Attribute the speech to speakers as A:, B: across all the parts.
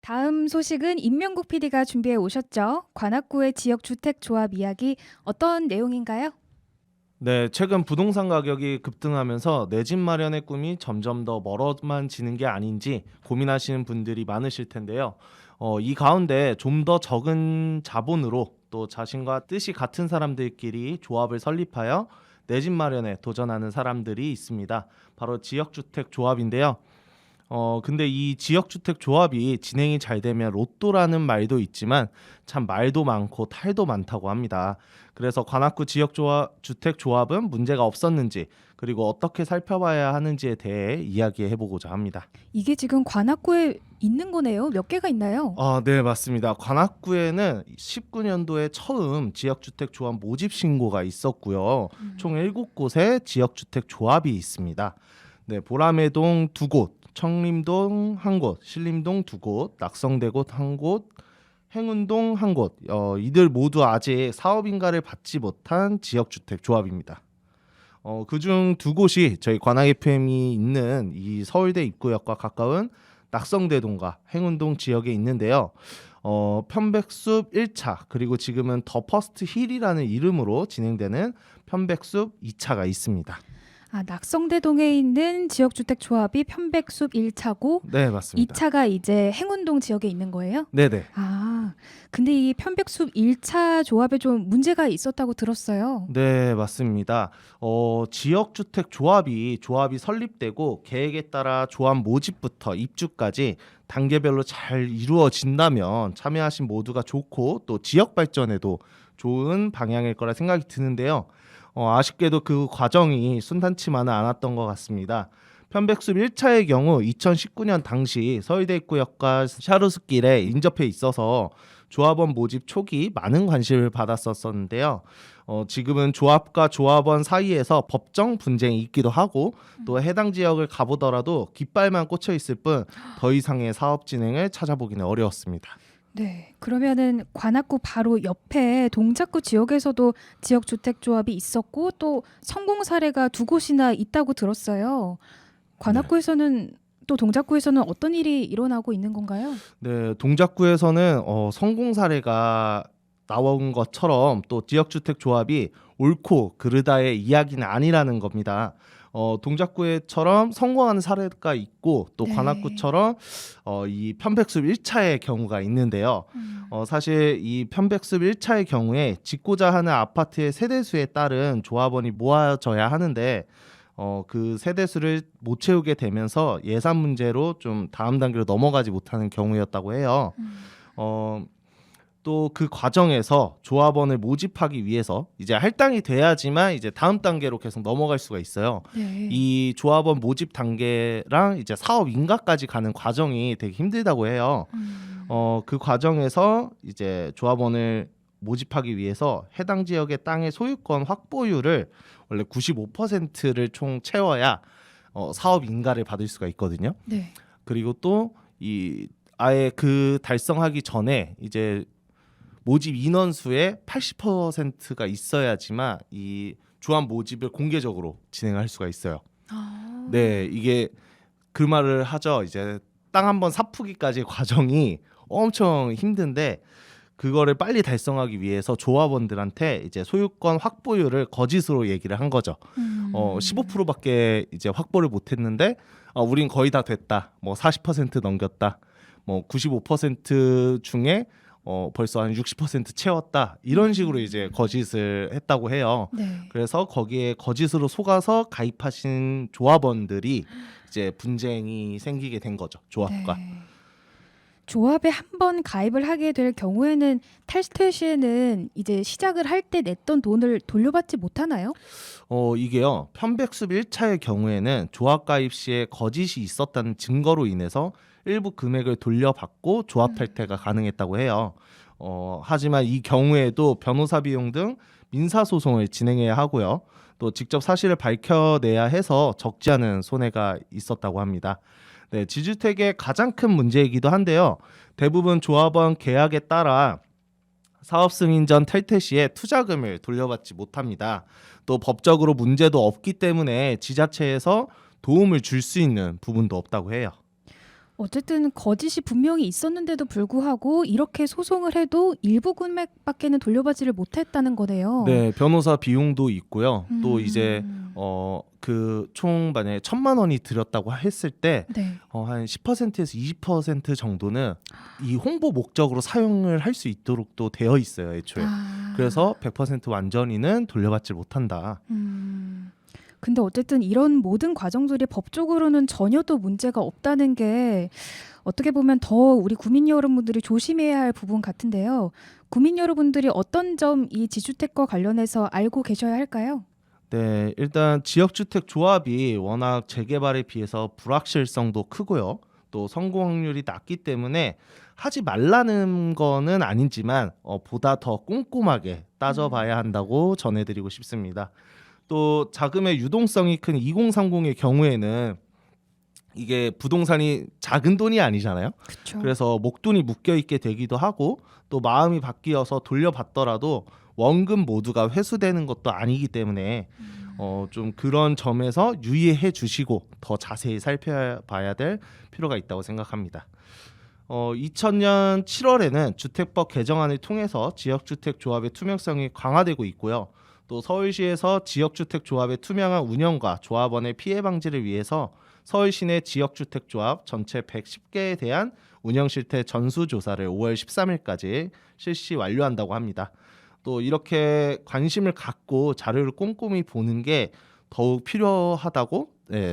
A: 다음 소식은 임명국 PD가 준비해 오셨죠? 관악구의 지역주택조합 이야기 어떤 내용인가요?
B: 네, 최근 부동산 가격이 급등하면서 내 집 마련의 꿈이 점점 더 멀어만 지는 게 아닌지 고민하시는 분들이 많으실 텐데요. 이 가운데 좀 더 적은 자본으로 또 자신과 뜻이 같은 사람들끼리 조합을 설립하여 내 집 마련에 도전하는 사람들이 있습니다. 바로 지역주택 조합인데요. 근데 이 지역주택 조합이 진행이 잘 되면 로또라는 말도 있지만 참 말도 많고 탈도 많다고 합니다. 그래서 관악구 주택 조합은 문제가 없었는지 그리고 어떻게 살펴봐야 하는지에 대해 이야기해 보고자 합니다.
A: 이게 지금 관악구에 있는 거네요. 몇 개가 있나요?
B: 네, 맞습니다. 관악구에는 19년도에 처음 지역주택 조합 모집 신고가 있었고요. 총 7곳의 지역주택 조합이 있습니다. 네, 보라매동 2곳, 청림동 1곳, 신림동 2곳, 낙성대곳 1곳, 행운동 1곳. 이들 모두 아직 사업인가를 받지 못한 지역주택 조합입니다. 그중 2곳이 저희 관악 FM이 있는 이 서울대 입구역과 가까운 낙성대동과 행운동 지역에 있는데요. 편백숲 1차 그리고 지금은 더 퍼스트 힐이라는 이름으로 진행되는 편백숲 2차가 있습니다.
A: 낙성대동에 있는 지역주택조합이 편백숲 1차고
B: 네, 맞습니다.
A: 2차가 이제 행운동 지역에 있는 거예요?
B: 네네.
A: 근데 이 편백숲 1차 조합에 좀 문제가 있었다고 들었어요.
B: 네, 맞습니다. 지역주택 조합이 설립되고 계획에 따라 조합 모집부터 입주까지 단계별로 잘 이루어진다면 참여하신 모두가 좋고 또 지역 발전에도 좋은 방향일 거라 생각이 드는데요. 아쉽게도 그 과정이 순탄치만은 않았던 것 같습니다. 편백숲 1차의 경우 2019년 당시 서울대 입구역과 샤루스길에 인접해 있어서 조합원 모집 초기 많은 관심을 받았었는데요. 지금은 조합과 조합원 사이에서 법정 분쟁이 있기도 하고 또 해당 지역을 가보더라도 깃발만 꽂혀 있을 뿐 더 이상의 사업 진행을 찾아보기는 어려웠습니다.
A: 네, 그러면은 관악구 바로 옆에 동작구 지역에서도 지역주택조합이 있었고 또 성공 사례가 2곳이나 있다고 들었어요. 관악구에서는 또 동작구에서는 어떤 일이 일어나고 있는 건가요?
B: 네, 동작구에서는 성공 사례가 나온 것처럼 또 지역주택 조합이 옳고 그르다의 이야기는 아니라는 겁니다. 동작구에처럼 성공하는 사례가 있고 또
A: 네.
B: 관악구처럼 이 편백숲 1차의 경우가 있는데요. 사실 이 편백숲 1차의 경우에 짓고자 하는 아파트의 세대수에 따른 조합원이 모아져야 하는데 그 세대수를 못 채우게 되면서 예산 문제로 좀 다음 단계로 넘어가지 못하는 경우였다고 해요. 또 그 과정에서 조합원을 모집하기 위해서 이제 할당이 돼야지만 이제 다음 단계로 계속 넘어갈 수가 있어요.
A: 네.
B: 이 조합원 모집 단계랑 이제 사업 인가까지 가는 과정이 되게 힘들다고 해요. 그 과정에서 이제 조합원을 모집하기 위해서 해당 지역의 땅의 소유권 확보율을 원래 95%를 총 채워야 사업 인가를 받을 수가 있거든요.
A: 네.
B: 그리고 또 이 아예 그 달성하기 전에 이제 모집 인원수의 80%가 있어야지만 이 조합 모집을 공개적으로 진행할 수가 있어요. 네, 이게 그 말을 하죠. 이제 땅 한번 사푸기까지 과정이 엄청 힘든데 그거를 빨리 달성하기 위해서 조합원들한테 이제 소유권 확보율을 거짓으로 얘기를 한 거죠. 15%밖에 이제 확보를 못했는데 우린 거의 다 됐다. 뭐 40% 넘겼다. 뭐 95% 중에 벌써 한 60% 채웠다. 이런 식으로 이제 거짓을 했다고 해요.
A: 네.
B: 그래서 거기에 거짓으로 속아서 가입하신 조합원들이 이제 분쟁이 생기게 된 거죠. 조합과.
A: 네. 조합에 한 번 가입을 하게 될 경우에는 탈퇴 시에는 이제 시작을 할 때 냈던 돈을 돌려받지 못하나요?
B: 이게요. 편백숲 1차의 경우에는 조합 가입 시에 거짓이 있었다는 증거로 인해서 일부 금액을 돌려받고 조합 탈퇴가 가능했다고 해요. 하지만 이 경우에도 변호사 비용 등 민사 소송을 진행해야 하고요. 또 직접 사실을 밝혀내야 해서 적지 않은 손해가 있었다고 합니다. 네, 지주택의 가장 큰 문제이기도 한데요. 대부분 조합원 계약에 따라 사업 승인 전 탈퇴 시에 투자금을 돌려받지 못합니다. 또 법적으로 문제도 없기 때문에 지자체에서 도움을 줄 수 있는 부분도 없다고 해요.
A: 어쨌든 거짓이 분명히 있었는데도 불구하고 이렇게 소송을 해도 일부 금액밖에는 돌려받지를 못했다는 거네요.
B: 네, 변호사 비용도 있고요. 또
A: 음.
B: 이제 그 총 만약에 1,000만 원이 들였다고 했을 때
A: 네.
B: 한 10%에서 20% 정도는 이 홍보 목적으로 사용을 할 수 있도록 또 되어 있어요, 애초에. 그래서 100% 완전히는 돌려받지 못한다.
A: 근데 어쨌든 이런 모든 과정들이 법적으로는 전혀 또 문제가 없다는 게 어떻게 보면 더 우리 국민 여러분들이 조심해야 할 부분 같은데요. 국민 여러분들이 어떤 점 이 지주택과 관련해서 알고 계셔야 할까요?
B: 네, 일단 지역주택 조합이 워낙 재개발에 비해서 불확실성도 크고요. 또 성공 확률이 낮기 때문에 하지 말라는 거는 아니지만 보다 더 꼼꼼하게 따져봐야 한다고 전해드리고 싶습니다. 또 자금의 유동성이 큰 2030의 경우에는 이게 부동산이 작은 돈이 아니잖아요.
A: 그렇죠.
B: 그래서 목돈이 묶여 있게 되기도 하고 또 마음이 바뀌어서 돌려받더라도 원금 모두가 회수되는 것도 아니기 때문에 좀 그런 점에서 유의해 주시고 더 자세히 살펴봐야 될 필요가 있다고 생각합니다. 2000년 7월에는 주택법 개정안을 통해서 지역주택 조합의 투명성이 강화되고 있고요. 또 서울시에서 지역주택 조합의 투명한 운영과 조합원의 피해 방지를 위해서 서울시내 지역주택조합 전체 110개에 대한 운영 실태 전수조사를 5월 13일까지 실시 완료한다고 합니다. 또 이렇게 관심을 갖고 자료를 꼼꼼히 보는 게 더욱 필요하다고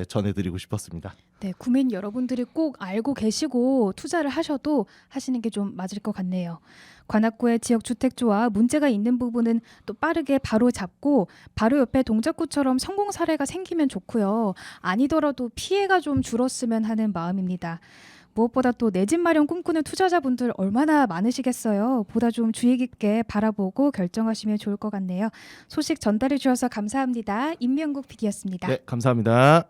B: 전해드리고 싶었습니다.
A: 네, 국민 여러분들이 꼭 알고 계시고 투자를 하셔도 하시는 게 좀 맞을 것 같네요. 관악구의 지역주택조합 문제가 있는 부분은 또 빠르게 바로 잡고 바로 옆에 동작구처럼 성공 사례가 생기면 좋고요. 아니더라도 피해가 좀 줄었으면 하는 마음입니다. 무엇보다 또 내 집 마련 꿈꾸는 투자자분들 얼마나 많으시겠어요. 보다 좀 주의 깊게 바라보고 결정하시면 좋을 것 같네요. 소식 전달해 주셔서 감사합니다. 임명국 PD였습니다.
B: 네, 감사합니다.